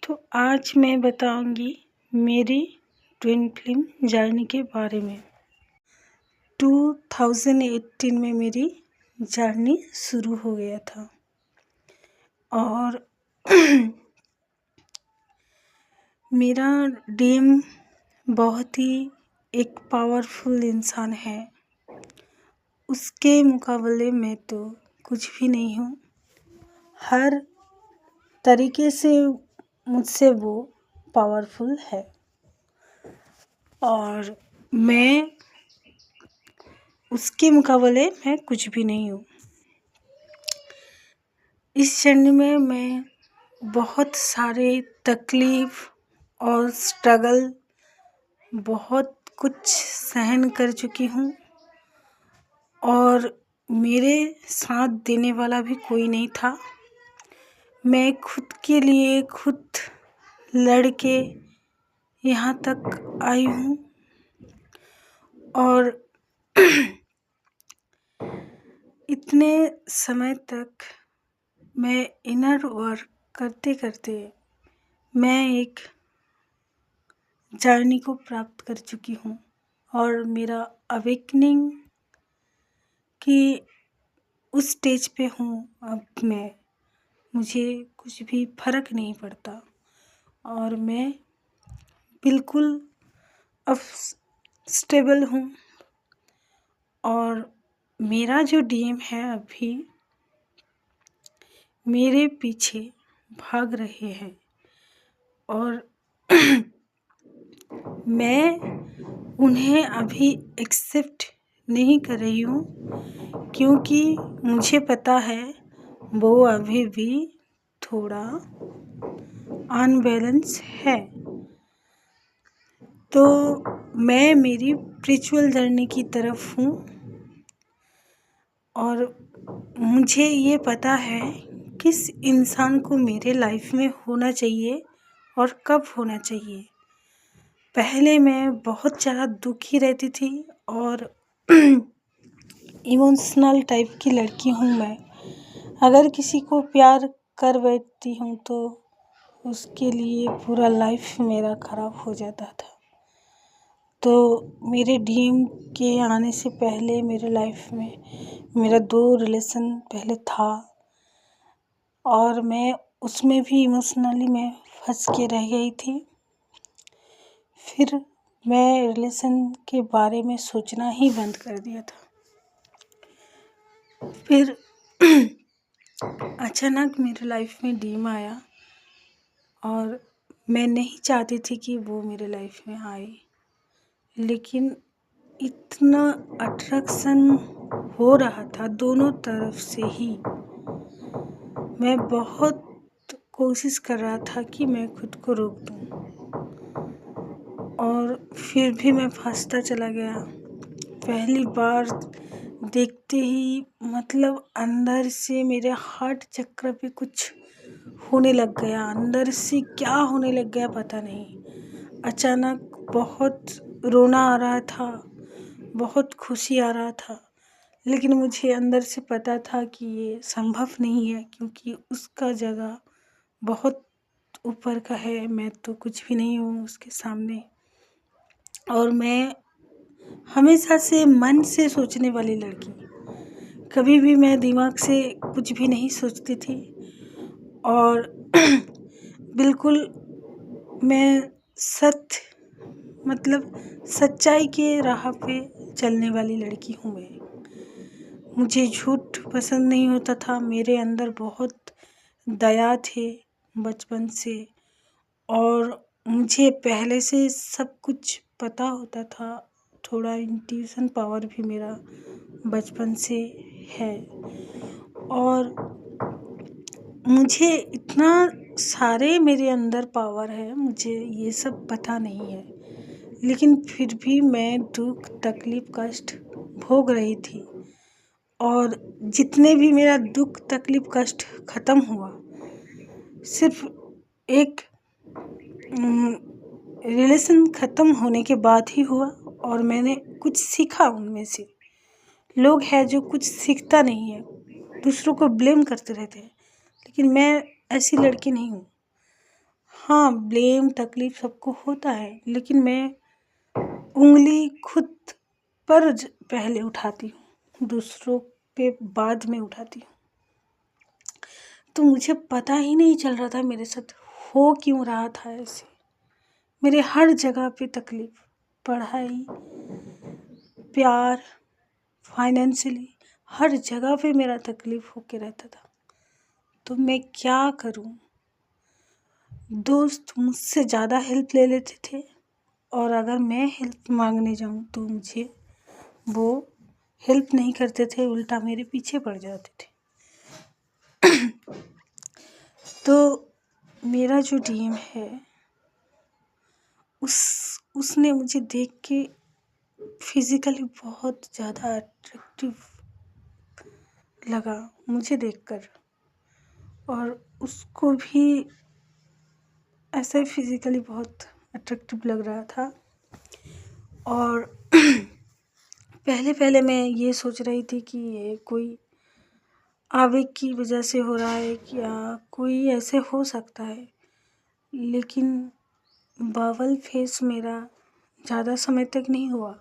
तो आज मैं बताऊंगी मेरी ट्विन फिल्म जर्नी के बारे में। 2018 में मेरी जर्नी शुरू हो गया था और मेरा डीएम बहुत ही एक पावरफुल इंसान है। उसके मुकाबले मैं तो कुछ भी नहीं हूँ। हर तरीके से मुझसे वो पावरफुल है और मैं उसके मुकाबले मैं कुछ भी नहीं हूँ। इस जर्नी में मैं बहुत सारे तकलीफ़ और स्ट्रगल बहुत कुछ सहन कर चुकी हूँ और मेरे साथ देने वाला भी कोई नहीं था। मैं खुद के लिए खुद लड़ के यहाँ तक आई हूँ और इतने समय तक मैं इनर वर्क करते करते मैं एक जर्नी को प्राप्त कर चुकी हूँ और मेरा अवेकनिंग की उस स्टेज पे हूँ। अब मुझे कुछ भी फ़र्क नहीं पड़ता और मैं बिल्कुल अब स्टेबल हूँ और मेरा जो डीएम है अभी मेरे पीछे भाग रहे हैं और मैं उन्हें अभी एक्सेप्ट नहीं कर रही हूँ क्योंकि मुझे पता है वो अभी भी थोड़ा अनबैलेंस है। तो मैं मेरी स्पिरिचुअल जर्नी की तरफ हूँ और मुझे ये पता है किस इंसान को मेरे लाइफ में होना चाहिए और कब होना चाहिए। पहले मैं बहुत ज़्यादा दुखी रहती थी और इमोशनल टाइप की लड़की हूँ मैं। अगर किसी को प्यार कर बैठती हूँ तो उसके लिए पूरा लाइफ मेरा ख़राब हो जाता था। तो मेरे डीएम के आने से पहले मेरे लाइफ में मेरा 2 रिलेशन पहले था और मैं उसमें भी इमोशनली मैं फंस के रह गई थी। फिर मैं रिलेशन के बारे में सोचना ही बंद कर दिया था। फिर अचानक मेरे लाइफ में डीएम आया और मैं नहीं चाहती थी कि वो मेरे लाइफ में आए, लेकिन इतना अट्रैक्शन हो रहा था दोनों तरफ से ही। मैं बहुत कोशिश कर रहा था कि मैं खुद को रोक दूं और फिर भी मैं फंसता चला गया। पहली बार देखते ही मतलब अंदर से मेरे हार्ट चक्र पे कुछ होने लग गया। अंदर से क्या होने लग गया पता नहीं। अचानक बहुत रोना आ रहा था, बहुत खुशी आ रहा था, लेकिन मुझे अंदर से पता था कि ये संभव नहीं है क्योंकि उसका जगह बहुत ऊपर का है। मैं तो कुछ भी नहीं हूँ उसके सामने। और मैं हमेशा से मन से सोचने वाली लड़की, कभी भी मैं दिमाग से कुछ भी नहीं सोचती थी और बिल्कुल मैं सच्चाई के राह पे चलने वाली लड़की हूँ मैं। मुझे झूठ पसंद नहीं होता था। मेरे अंदर बहुत दया थे बचपन से और मुझे पहले से सब कुछ पता होता था। थोड़ा इंट्यूशन पावर भी मेरा बचपन से है और मुझे इतना सारे मेरे अंदर पावर है, मुझे ये सब पता नहीं है, लेकिन फिर भी मैं दुख तकलीफ़ कष्ट भोग रही थी और जितने भी मेरा दुख तकलीफ़ कष्ट ख़त्म हुआ सिर्फ एक रिलेशन ख़त्म होने के बाद ही हुआ और मैंने कुछ सीखा उनमें से। लोग हैं जो कुछ सीखता नहीं है, दूसरों को ब्लेम करते रहते हैं, लेकिन मैं ऐसी लड़की नहीं हूँ। हाँ, ब्लेम तकलीफ सबको होता है, लेकिन मैं उंगली खुद पर पहले उठाती हूँ, दूसरों पे बाद में उठाती हूँ। तो मुझे पता ही नहीं चल रहा था मेरे साथ हो क्यों रहा था ऐसे। मेरे हर जगह पे तकलीफ, पढ़ाई, प्यार, फाइनेंशियली हर जगह पे मेरा तकलीफ होके रहता था। तो मैं क्या करूं? दोस्त मुझसे ज़्यादा हेल्प ले लेते थे, और अगर मैं हेल्प मांगने जाऊं तो मुझे वो हेल्प नहीं करते थे, उल्टा मेरे पीछे पड़ जाते थे। तो मेरा जो डीएम है उसने मुझे देख के फिज़िकली बहुत ज़्यादा अट्रैक्टिव लगा मुझे देखकर, और उसको भी ऐसे फिज़िकली बहुत अट्रैक्टिव लग रहा था। और पहले पहले मैं ये सोच रही थी कि ये कोई आवेग की वजह से हो रहा है या कोई ऐसे हो सकता है, लेकिन बावल फेस मेरा ज़्यादा समय तक नहीं हुआ।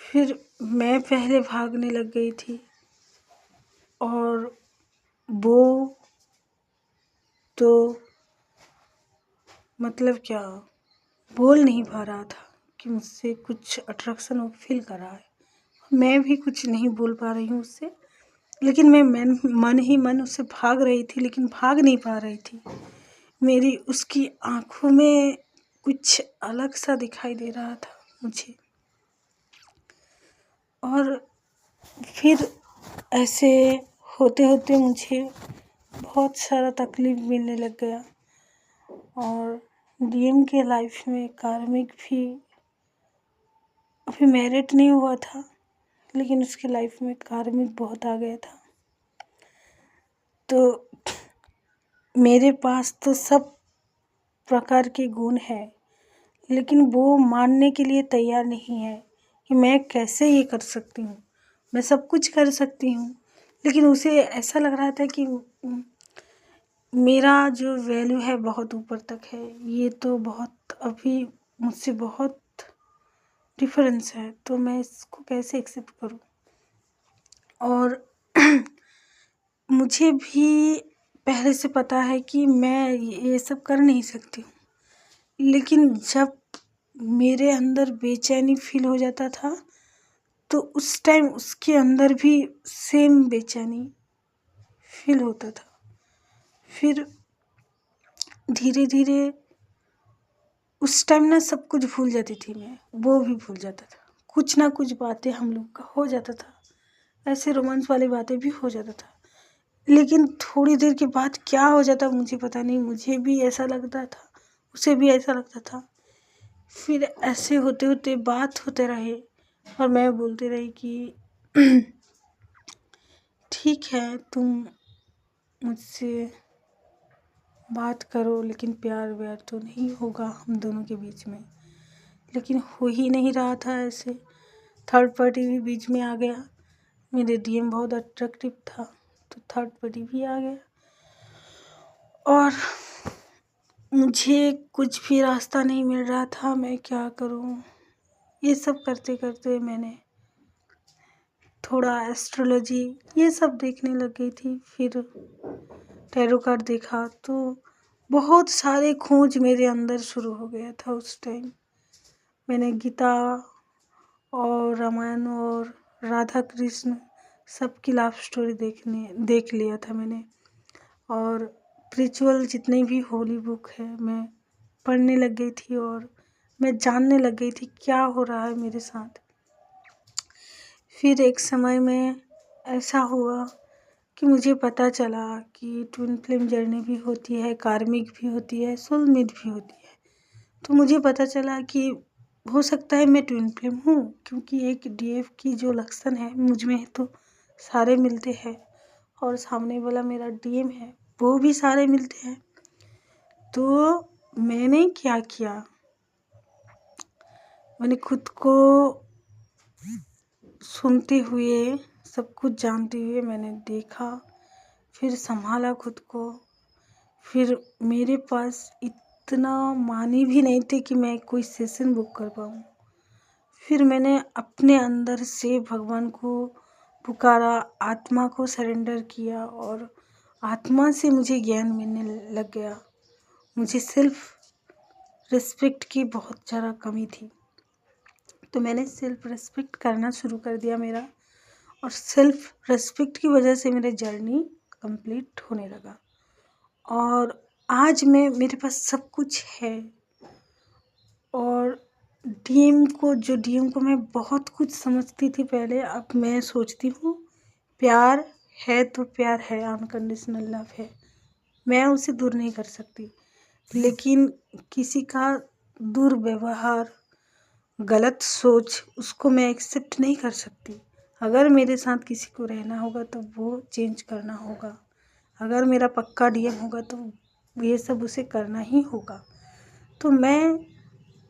फिर मैं पहले भागने लग गई थी, और वो तो मतलब क्या बोल नहीं पा रहा था कि मुझसे कुछ अट्रैक्शन वो फील कर रहा है। मैं भी कुछ नहीं बोल पा रही हूँ उससे, लेकिन मैं मन ही मन उससे भाग रही थी, लेकिन भाग नहीं पा रही थी। मेरी उसकी आँखों में कुछ अलग सा दिखाई दे रहा था मुझे। और फिर ऐसे होते होते मुझे बहुत सारा तकलीफ़ मिलने लग गया। और डीएम के लाइफ में कार्मिक भी अभी मैरिड नहीं हुआ था, लेकिन उसके लाइफ में कार्मिक बहुत आ गया था। तो मेरे पास तो सब प्रकार के गुण हैं, लेकिन वो मानने के लिए तैयार नहीं है कि मैं कैसे ये कर सकती हूँ। मैं सब कुछ कर सकती हूँ, लेकिन उसे ऐसा लग रहा था कि मेरा जो वैल्यू है बहुत ऊपर तक है, ये तो बहुत अभी मुझसे बहुत डिफरेंस है, तो मैं इसको कैसे एक्सेप्ट करूँ। और मुझे भी पहले से पता है कि मैं ये सब कर नहीं सकती हूँ, लेकिन जब मेरे अंदर बेचैनी फील हो जाता था, तो उस टाइम उसके अंदर भी सेम बेचैनी फील होता था। फिर धीरे धीरे उस टाइम ना सब कुछ भूल जाती थी मैं, वो भी भूल जाता था। कुछ ना कुछ बातें हम लोग का हो जाता था, ऐसे रोमांस वाली बातें भी हो जाता था, लेकिन थोड़ी देर के बाद क्या हो जाता मुझे पता नहीं। मुझे भी ऐसा लगता था, उसे भी ऐसा लगता था। फिर ऐसे होते होते बात होते रहे, और मैं बोलती रही कि ठीक है, तुम मुझसे बात करो, लेकिन प्यार व्यार तो नहीं होगा हम दोनों के बीच में। लेकिन हो ही नहीं रहा था ऐसे। थर्ड पार्टी भी बीच में आ गया। मेरे डीएम बहुत अट्रैक्टिव था, तो थर्ड पार्टी भी आ गया, और मुझे कुछ भी रास्ता नहीं मिल रहा था। मैं क्या करूं? ये सब करते करते मैंने थोड़ा एस्ट्रोलॉजी ये सब देखने लग गई थी। फिर टैरो कार्ड देखा, तो बहुत सारे खोज मेरे अंदर शुरू हो गया था। उस टाइम मैंने गीता और रामायण और राधा कृष्ण सबकी लव स्टोरी देख लिया था मैंने, और स्पिरिचुअल जितनी भी होली बुक है मैं पढ़ने लग गई थी, और मैं जानने लग गई थी क्या हो रहा है मेरे साथ। फिर एक समय में ऐसा हुआ कि मुझे पता चला कि ट्विन फ्लेम जर्नी भी होती है, कार्मिक भी होती है, सोलमेट भी होती है। तो मुझे पता चला कि हो सकता है मैं ट्विन फ्लेम हूँ, क्योंकि एक डीएफ की जो लक्षण है मुझ में तो सारे मिलते हैं, और सामने वाला मेरा डीएम है वो भी सारे मिलते हैं। तो मैंने क्या किया, मैंने खुद को सुनते हुए, सब कुछ जानते हुए मैंने देखा, फिर संभाला खुद को। फिर मेरे पास इतना मनी भी नहीं थे कि मैं कोई सेशन बुक कर पाऊँ। फिर मैंने अपने अंदर से भगवान को पुकारा, आत्मा को सरेंडर किया और आत्मा से मुझे ज्ञान मिलने लग गया। मुझे सेल्फ रिस्पेक्ट की बहुत ज़्यादा कमी थी, तो मैंने सेल्फ रिस्पेक्ट करना शुरू कर दिया मेरा, और सेल्फ रिस्पेक्ट की वजह से मेरा जर्नी कंप्लीट होने लगा। और आज मेरे पास सब कुछ है। और डीएम को मैं बहुत कुछ समझती थी पहले, अब मैं सोचती हूँ प्यार है तो प्यार है, अनकंडीशनल लव है, मैं उसे दूर नहीं कर सकती। लेकिन किसी का दुर्व्यवहार, गलत सोच, उसको मैं एक्सेप्ट नहीं कर सकती। अगर मेरे साथ किसी को रहना होगा तो वो चेंज करना होगा। अगर मेरा पक्का डीएम होगा तो ये सब उसे करना ही होगा। तो मैं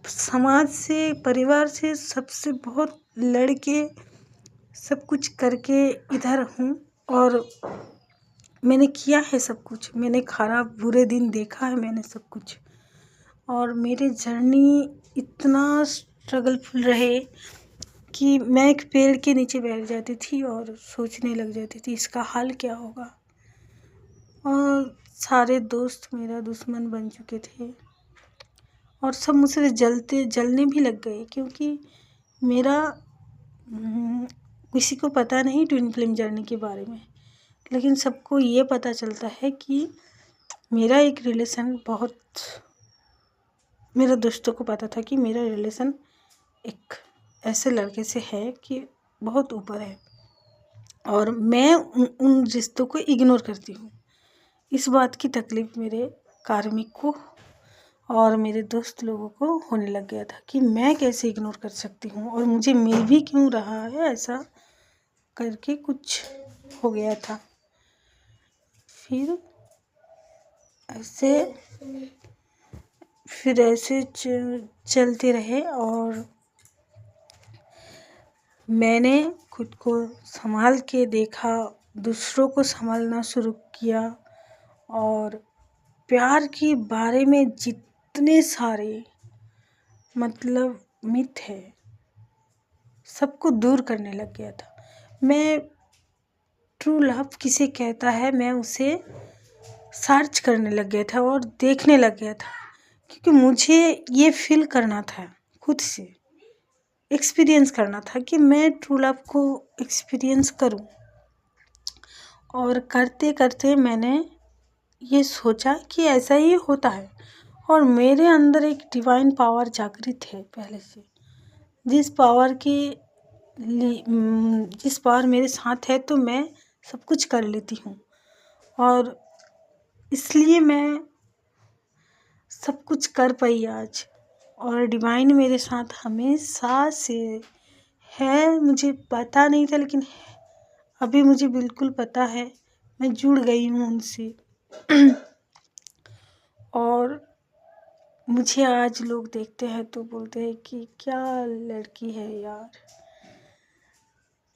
समाज से, परिवार से, सबसे बहुत लड़के सब कुछ करके इधर हूँ। और मैंने किया है सब कुछ, मैंने खराब बुरे दिन देखा है मैंने सब कुछ। और मेरे जर्नी इतना स्ट्रगलफुल रहे कि मैं एक पेड़ के नीचे बैठ जाती थी और सोचने लग जाती थी इसका हल क्या होगा। और सारे दोस्त मेरा दुश्मन बन चुके थे और सब मुझसे जलने भी लग गए, क्योंकि मेरा किसी को पता नहीं ट्विन फ्लेम जर्नी के बारे में, लेकिन सबको ये पता चलता है कि मेरा एक रिलेशन बहुत, मेरे दोस्तों को पता था कि मेरा रिलेशन एक ऐसे लड़के से है कि बहुत ऊपर है, और मैं उन रिश्तों को इग्नोर करती हूँ। इस बात की तकलीफ़ मेरे कार्मिक को और मेरे दोस्त लोगों को होने लग गया था कि मैं कैसे इग्नोर कर सकती हूँ, और मुझे मिल भी क्यों रहा है, ऐसा करके कुछ हो गया था। फिर ऐसे चलते रहे और मैंने खुद को संभाल के देखा, दूसरों को संभालना शुरू किया, और प्यार के बारे में जितने सारे मतलब मिथ है सबको दूर करने लग गया था। मैं ट्रू लव किसे कहता है मैं उसे सर्च करने लग गया था और देखने लग गया था, क्योंकि मुझे ये फील करना था, खुद से एक्सपीरियंस करना था कि मैं ट्रू लव को एक्सपीरियंस करूं। और करते करते मैंने ये सोचा कि ऐसा ही होता है, और मेरे अंदर एक डिवाइन पावर जागृत है पहले से, जिस पावर मेरे साथ है तो मैं सब कुछ कर लेती हूँ। और इसलिए मैं सब कुछ कर पाई आज, और डिवाइन मेरे साथ हमेशा से है। मुझे पता नहीं था, लेकिन अभी मुझे बिल्कुल पता है, मैं जुड़ गई हूँ उनसे। और मुझे आज लोग देखते हैं तो बोलते हैं कि क्या लड़की है यार।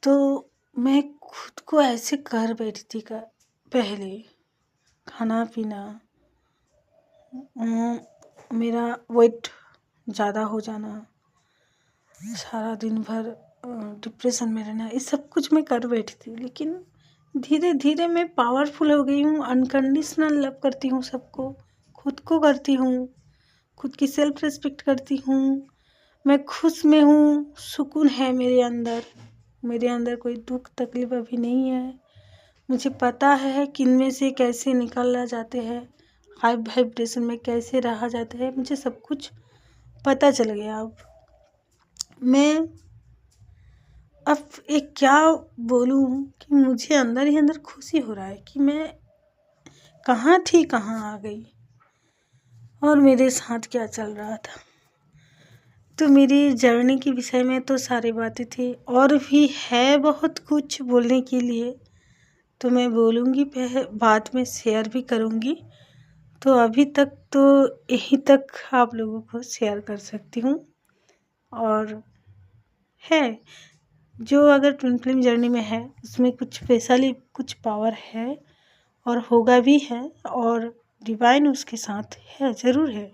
तो मैं खुद को ऐसे कर बैठती का पहले, खाना पीना, मेरा वेट ज़्यादा हो जाना, सारा दिन भर डिप्रेशन में रहना, ये सब कुछ मैं कर बैठती हूँ। लेकिन धीरे धीरे मैं पावरफुल हो गई हूँ, अनकंडीशनल लव करती हूँ सबको, खुद को करती हूँ, खुद की सेल्फ रिस्पेक्ट करती हूँ। मैं खुश में हूँ, सुकून है मेरे अंदर कोई दुख तकलीफ अभी नहीं है। मुझे पता है कि इनमें से कैसे निकला जाते हैं, हाई वाइब्रेशन में कैसे रहा जाता है, मुझे सब कुछ पता चल गया। अब एक क्या बोलूँ कि मुझे अंदर ही अंदर खुशी हो रहा है कि मैं कहाँ थी, कहाँ आ गई, और मेरे साथ क्या चल रहा था। तो मेरी जर्नी के विषय में तो सारी बातें थी, और भी है बहुत कुछ बोलने के लिए, तो मैं बोलूँगी, बाद में शेयर भी करूँगी। तो अभी तक तो यहीं तक आप लोगों को शेयर कर सकती हूँ। और है जो अगर ट्विन फ्लेम जर्नी में है, उसमें कुछ स्पेशली कुछ पावर है और होगा भी है, और डिवाइन उसके साथ है, ज़रूर है।